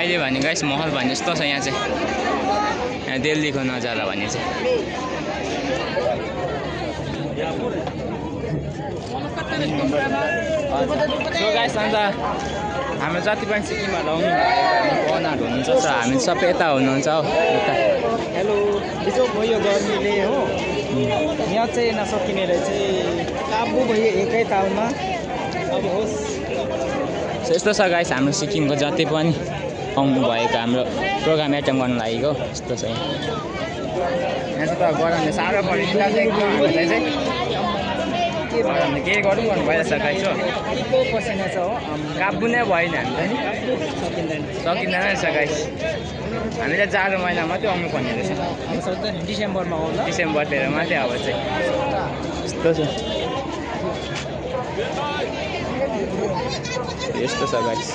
अहिले भने गाइस महल भने जस्तो छ यहाँ चाहिँ यहाँ दिल्लीको नजारा भने चाहिँ सो गाइस अन्त हाम्रो जति पनि सिक्किममा आउनु पाहुनाहरू हुनुहुन्छ हामी सबै यता हुनुहुन्छ हौ यता हेलो बिजो भयो गर्मीले हो यहाँ चाहिँ नसकिने रहेछ काबु भयो एकै तालमा अब होस् यस्तो छ गाइस हाम्रो सिक्किमको जति पनि आउनु भएको हाम्रो प्रोग्राम एटेन्ड गर्नु लागेको यस्तो छ यहाँ चाहिँ त गरमले साह्रो परिरहेको छ एकदम हामीलाई चाहिँ गरमले के गरौँ गर्नु भइरहेछ गाइस हो पसिना छ हो काबु नै भएन हामी त सकिँदैन रहेछ गाइस हामीले जाडो महिना मात्रै आउनु पर्ने रहेछ अब सधैँ डिसेम्बरमा आउँला डिसेम्बरतिर मात्रै अब चाहिँ यस्तो छ गाइस